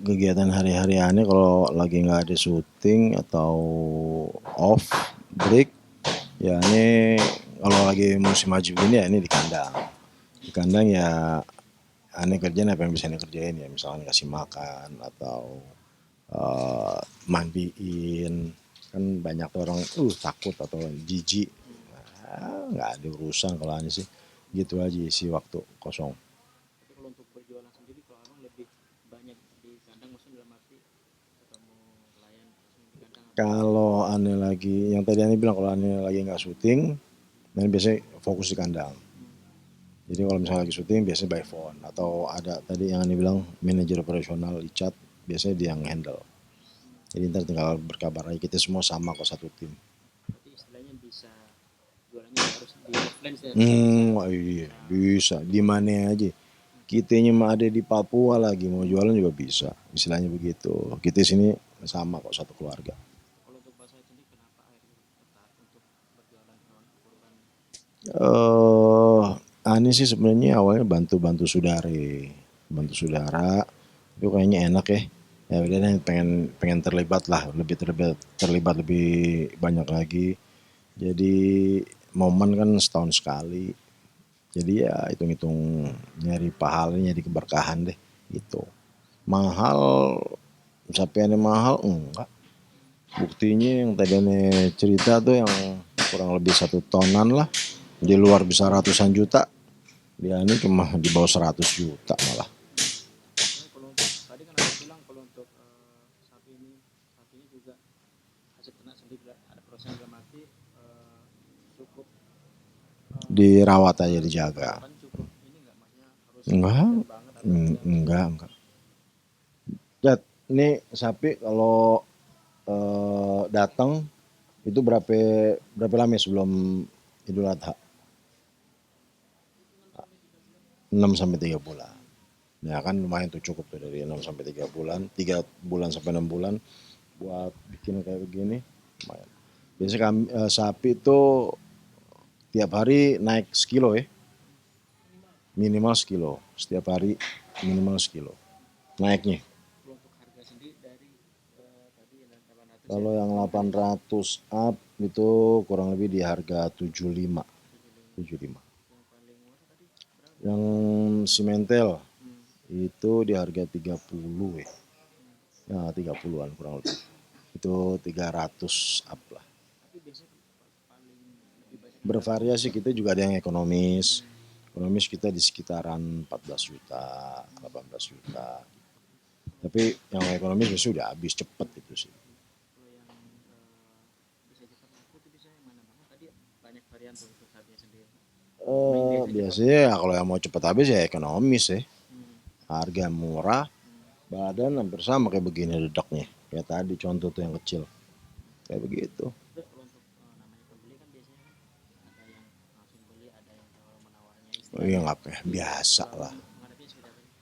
kegiatan hari-hari aneh kalau lagi nggak ada syuting atau off break, ya ini kalau lagi musim haji begini ya ini di kandang. Di kandang ya aneh kerjaan apa yang bisa aneh kerjain ya, misalkan kasih makan atau mandiin. Kan banyak orang takut atau jijik. Nggak ada urusan kalau aneh sih. Gitu aja isi waktu kosong. Tapi kalau untuk berjualan sendiri, kalau abang lebih banyak di kandang, maksudnya dalam arti ketemu klien langsung di kandang atau Kalau aneh lagi, yang tadi aneh bilang kalau aneh lagi nggak syuting, aneh biasanya fokus di kandang. hmm, Jadi kalau misalnya lagi syuting biasanya by phone atau ada tadi yang aneh bilang manajer operasional Icat, biasanya dia yang handle. Jadi ntar tinggal berkabar aja, kita semua sama kok satu tim. berarti istilahnya bisa jualannya nggak harus di offline sih, tapi bisa Wah iya, bisa bisa. Di remote. mana aja. Kitanya mah ada di Papua lagi, mau jualan juga bisa. Istilahnya begitu. Kita sini sama kok satu keluarga. Kalau untuk Pak Said sendiri, kenapa akhirnya tertarik untuk berjualan hewan kurban? Eh, Ani sih sebenarnya awalnya bantu-bantu saudari, bantu saudara. Itu kayaknya enak ya. Ya udah deh, pengen pengen terlibat lah, lebih terlibat lebih banyak lagi. Jadi momen kan setahun sekali. Jadi ya hitung-hitung nyari pahalanya, nyari keberkahan deh gitu. Mahal, sapiannya mahal enggak. Buktinya yang tadi aneh cerita tuh yang kurang lebih 1 tonan lah. Di luar bisa ratusan juta. Dia ini cuma di bawah 100 juta malah. Soalnya kalau untuk tadi kan abang bilang kalau untuk sapi ini juga hasil ternak sendiri, ada proses dalam arti cukup Dirawat aja, dijaga. perawatan cukup ini nggak, maksudnya harus Enggak, detail banget atau tidak maksudnya. enggak. Ya, ini sapi kalau datang itu berapa berapa lama sebelum Idul Adha? 6 sampai 3 bulan. Ya kan lumayan tuh, cukup tuh dari 6 sampai 3 bulan, 3 bulan sampai 6 bulan buat bikin kayak begini. Lumayan. Biasanya sapi itu tiap hari naik sekilo ya, minimal sekilo. Setiap hari minimal sekilo naiknya. Kalau untuk harga sendiri dari tadi yang 800 ya, Kalau yang itu ada 800 up itu kurang lebih di harga 75. 75. 75. Yang paling murah tadi berapa? Yang simentel Hmm, itu di harga 30 ya. hmm. Ya 30-an kurang lebih. Itu 300 up lah. Tapi biasanya paling lebih banyak dijual di Bervariasi, kita juga ada yang ekonomis. hmm, Ekonomis kita di sekitaran 14 juta, 18 juta. Tapi yang ekonomis biasanya udah habis cepet itu sih. kalau yang bisa cepat laku itu bisa yang mana bang? Tadi banyak varian tuh untuk sapinya sendiri. Mana yang biasa cepat Biasanya laku? ya kalau yang mau cepet habis ya ekonomis ya. Hmm, Harga murah, hmm. badan hampir sama kayak begini dedeknya. Kayak tadi contoh tuh yang kecil. Kayak begitu. Terus kalau untuk namanya pembeli kan biasanya kan ada yang langsung beli, ada yang tawar menawarnya Oh iya istilahnya. nggak apa ya, biasa Kalau abang lah. menghadapinya seperti apa sih?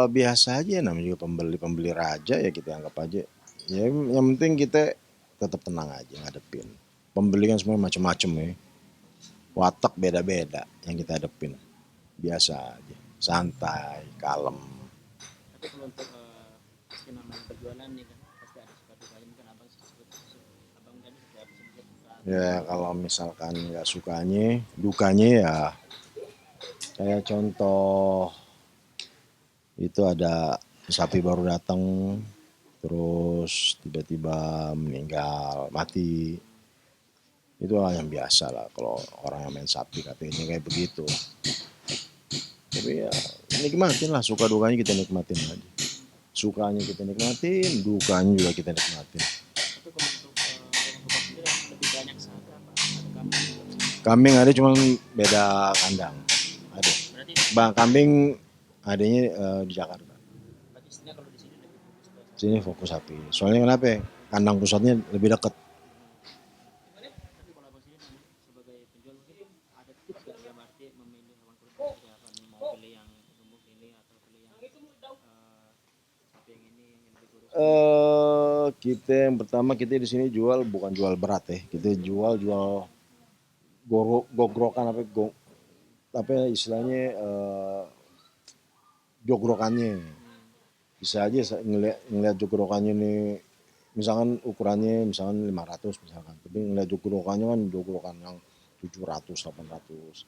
Biasa aja, namanya juga pembeli-pembeli raja ya, kita anggap aja. Ya yang penting kita tetap tenang aja ngadepin. Pembeli kan semua macam-macam ya. Hmm. Watak beda-beda yang kita hadepin. Biasa aja. Santai, kalem. Tapi kalau untuk pasti namanya berjualan nih kan pasti ada suka dukanya, mungkin abang abang tadi seperti apa sih, mungkin suka Ya dukanya kalau misalkan nggak sukanya, dukanya ya kayak contoh itu ada sapi baru datang terus tiba-tiba meninggal, mati. Itu hal yang biasa lah kalau orang yang main sapi, katanya kayak begitu. Tapi ya nikmatin lah, suka dukanya kita nikmatin aja. hmm. Sukanya kita nikmatin, dukanya juga kita nikmatin. Tapi kalau untuk hewan kurban sendiri abang lebih banyak sapi apa ada kambing juga bang? Kambing ada, cuman beda kandang. Ada. Berarti Bang kambing adanya di Jakarta. berarti istilahnya kalau di sini lebih fokus ke sapi Sini ya. fokus sapi. Soalnya kenapa ya? Kandang pusatnya lebih dekat. Hmm. Tapi kalau abang sendiri namanya sebagai penjual mungkin ada tips gak dalam arti memilih hewan kurban seperti apa nih, mau pilih yang gemuk ini atau pilih yang sapi yang ini yang lebih kurus ini. Kita yang pertama, kita di sini jual bukan jual berat ya. Kita jual gogrokan apa istilahnya, jogrokannya. Hmm. Bisa aja ngeliat jokrokannya nih, misalkan ukurannya misalkan 500 misalkan, tapi ngeliat jokrokannya kan jokrokan yang 700, 800.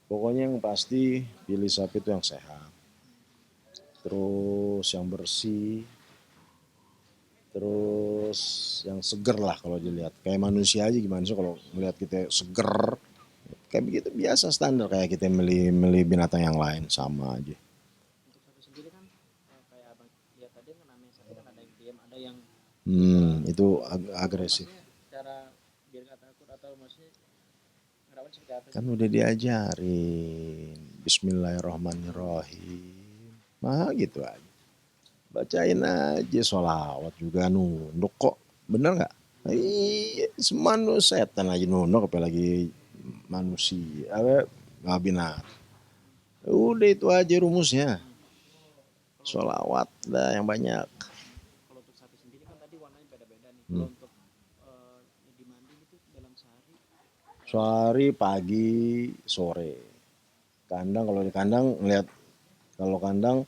Pokoknya yang pasti pilih sapi itu yang sehat, terus yang bersih, terus yang seger lah kalau dilihat. Kayak manusia aja gimana sih kalau ngeliat kita seger, kayak begitu biasa standar kayak kita meli binatang yang lain sama aja. Untuk sapi sendiri kan kayak abang lihat tadi kan namanya sapi kan ada yang diam, ada yang Itu itu agresif. maksudnya cara biar nggak takut atau maksudnya ngerawat seperti apa sih? Kan udah diajarin. Bismillahirrahmanirrahim. Mah gitu aja. Bacain aja sholawat juga nunduk kok. Bener nggak? Iya, manusia setan aja nunduk apalagi manusia. Nggak binat. Udah itu aja rumusnya. Hmm. Kalau Sholawat dah yang banyak. kalau untuk sapi sendiri kan tadi warnanya beda-beda nih. Hmm. Kalau untuk dimandi itu dalam sehari Sehari, pagi, sore. Kandang kalau di kandang ngeliat kalau kandang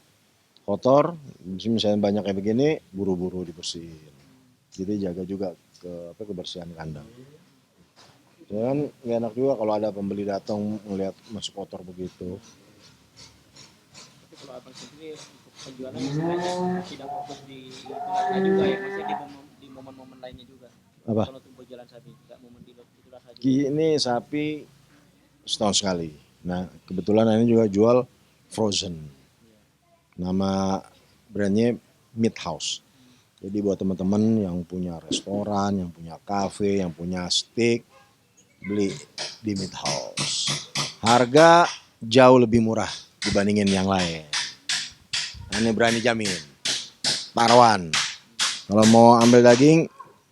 kotor, misalnya banyak kayak begini, buru-buru dibersihin. hmm, Jadi jaga juga kebersihan kandang. Ya kan nggak enak juga kalau ada pembeli datang melihat masuk kotor begitu. tapi kalau abang sendiri untuk penjualan istilahnya tidak fokus di itulah juga ya, maksudnya di momen-momen lainnya juga. Apa? Kalau untuk berjalan sapi nggak momen di itulah saja. Ini sapi setahun sekali. Nah kebetulan ini juga jual frozen. Iya. Nama brandnya Meat House. Hmm. Jadi buat teman-teman yang punya restoran, yang punya cafe, yang punya steak, beli di Meat House. Harga jauh lebih murah dibandingin yang lain. Ini berani jamin. Taruhan. Kalau mau ambil daging,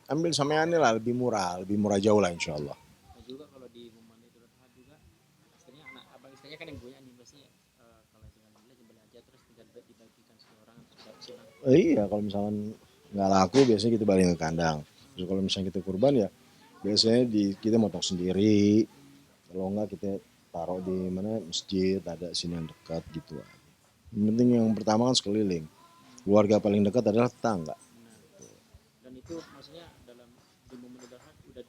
ambil sama ini lah lebih murah jauh lah insya Allah. Nah juga kalau di momen itu Adha juga istilahnya anak abang istilahnya kan yang punya nih biasanya kalau tinggal beli aja terus tinggal dibagikan ke orang atau silang. Iya kalau misalkan nggak laku biasanya kita balik ke kandang. Terus kalau misalnya kita kurban ya biasanya kita motong sendiri. Kalau enggak kita taruh di mana masjid ada sini yang dekat gitu. Yang penting yang pertama kan sekeliling. Keluarga paling dekat adalah tetangga. Benar. Dan itu maksudnya dalam di momen Idul Adha udah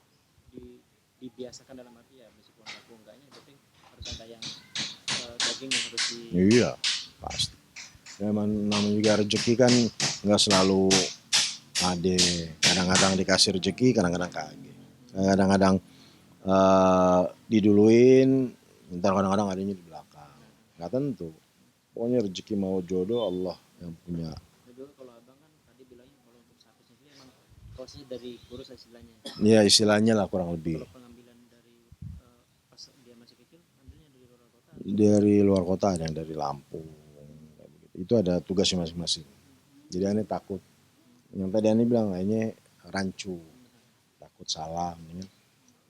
dibiasakan dalam arti ya meskipun laku enggaknya yang penting harus ada yang daging yang harus di Iya pasti. Ya, namanya juga rezeki kan nggak selalu ada. Kadang-kadang dikasih rezeki, kadang-kadang kagak. Kadang-kadang diduluin, ntar kadang-kadang adanya di belakang. Nggak tentu. Pokoknya rezeki mau jodoh Allah yang punya. nah, juga kalau abang kan tadi bilangnya kalau untuk sapi sendiri emang proses dari kurus istilahnya. Ya istilahnya lah kurang lebih. Kalau pengambilan dari pas dia masih kecil ambilnya dari luar kota. Dari luar kota ada yang dari Lampung. Itu ada tugasnya masing-masing. Jadi aneh takut. Yang tadi aneh bilang kayaknya rancu. Takut salah.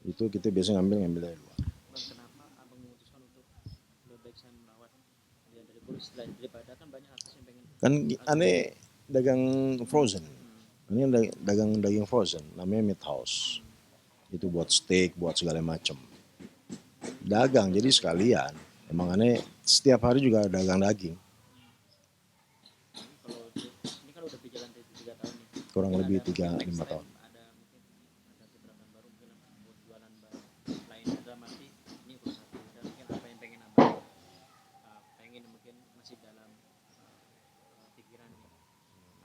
Itu kita biasa ngambil dari luar. Bang kenapa abang memutuskan untuk lebih baik saya merawat dia dari kurus daripada kan banyak artis yang pengen Kan agak aneh dagang frozen. hmm, Ini dagang daging frozen. Namanya Meat House. hmm. Itu buat steak, buat segala macam. Dagang jadi sekalian. Emang aneh setiap hari juga dagang daging. Ini kalau ini kan udah berjalan dari 3 tahun nih. Kurang Mungkin lebih ada mungkin tiga next lima time tahun. ada mungkin ada gebrakan baru mungkin buat jualan baru lain dalam arti ini udah satu udah mungkin apa yang pengen abang pengen mungkin masih dalam pikiran nih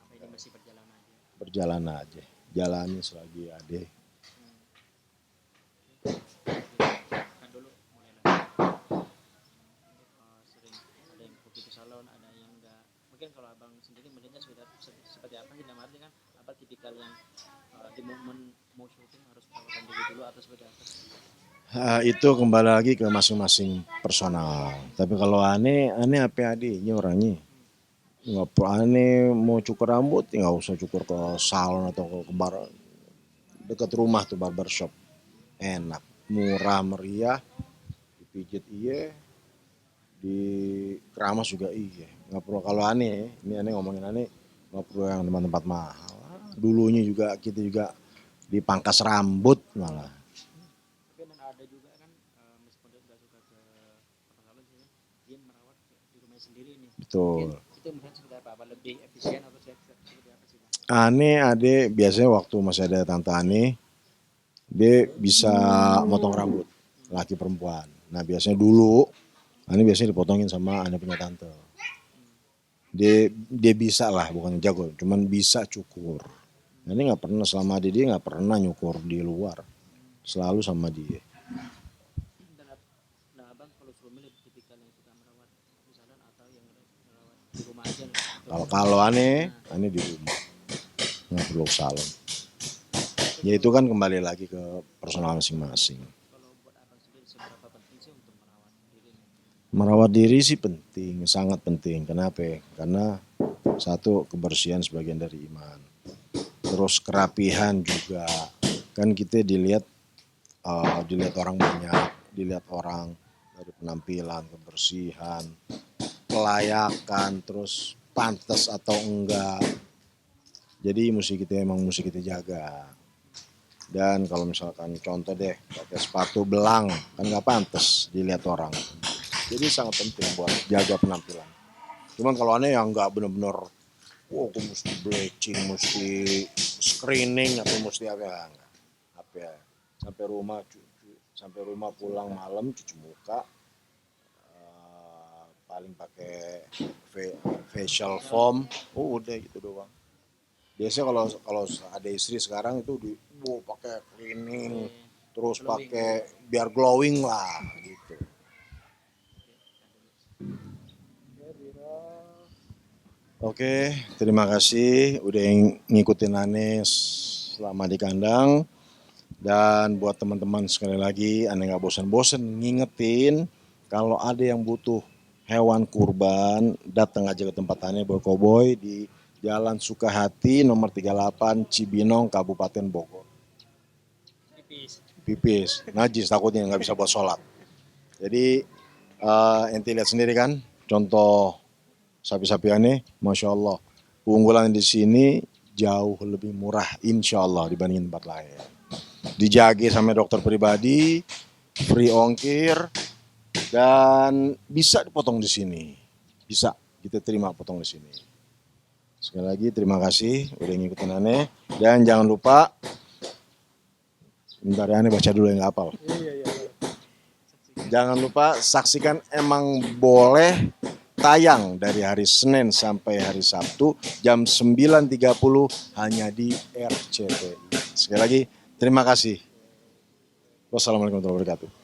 apa ini masih berjalan aja. Berjalan aja. Jalani selagi ada. Hmm. Kan dulu mulai lagi sering ada yang kopi ke salon ada yang enggak mungkin kalau abang sendiri melihatnya sudah seperti apa sih dalam arti kan apa tipikal yang di momen mau syuting harus perawatan diri dulu atau seperti apa sih? Itu kembali lagi ke masing-masing personal. Tapi kalau aneh apa adanya orangnya. Hmm. Nggak perlu aneh mau cukur rambut, ya nggak usah cukur ke salon atau ke bar dekat rumah tuh barbershop. Enak, murah meriah, dipijit iya, di keramas juga iya. Nggak perlu kalau aneh, ini aneh ngomongin aneh, nggak perlu yang tempat-tempat mahal. Dulunya juga kita juga dipangkas rambut malah. Tapi dan ada juga kan meskipun dia nggak suka ke salon sih dia merawat di rumah sendiri nih. Betul. Mungkin itu melihat seperti apa lebih efisien atau seperti apa sih Bang? Ane ade biasanya waktu masih ada tante Ane, dia bisa motong rambut laki perempuan. Nah biasanya dulu Ane biasanya dipotongin sama Ane punya tante. Dia bisa lah, bukan jago, cuman bisa cukur. Nah, ini nggak pernah selama dia nggak pernah nyukur di luar, selalu sama dia. Dan nah abang kalau suami lebih tipikal yang suka merawat di salon atau yang merawat di rumah aja nih? Kalau Ane di rumah, nggak perlu ke salon. Ya itu kan kembali lagi ke personal masing-masing. Kalau buat abang sendiri seberapa penting sih untuk merawat diri nih? Merawat diri sih penting, sangat penting. Kenapa? Karena satu, kebersihan sebagian dari iman. Terus kerapihan juga. Kan kita dilihat orang banyak, dilihat orang dari penampilan, kebersihan, kelayakan, terus pantas atau enggak. Jadi mesti kita jaga. Dan kalau misalkan contoh deh, pakai sepatu belang, kan nggak pantas dilihat orang. Jadi sangat penting buat jaga penampilan. Cuman kalau aneh yang nggak bener-bener, wah aku mesti bleaching, mesti screening atau mesti apa ya, enggak. Apa ya, sampai rumah pulang malam cuci muka, paling pakai facial foam, udah gitu doang. Biasanya kalau ada istri sekarang itu pakai cleaning, terus pakai biar glowing lah gitu. Oke, terima kasih udah ngikutin Ane selama di kandang. Dan buat teman-teman sekali lagi, Ane nggak bosan-bosan ngingetin kalau ada yang butuh hewan kurban, datang aja ke tempat Ane Boy Koboy di Jalan Sukahati nomor 38 Cibinong, Kabupaten Bogor. Pipis, najis takutnya nggak bisa buat sholat. Jadi ente lihat sendiri kan, contoh sapi-sapi Ane, Masya Allah. Keunggulan di sini jauh lebih murah insya Allah dibandingin tempat lain. Dijagi sama dokter pribadi, free ongkir, dan bisa dipotong di sini. Bisa, kita terima potong di sini. Sekali lagi terima kasih udah ngikutin Ane. Dan jangan lupa, bentar ya Ane baca dulu yang nggak hafal. Jangan lupa saksikan Emang Boleh tayang dari hari Senin sampai hari Sabtu jam 9.30 hanya di RCTI. Sekali lagi terima kasih. Wassalamualaikum warahmatullahi wabarakatuh.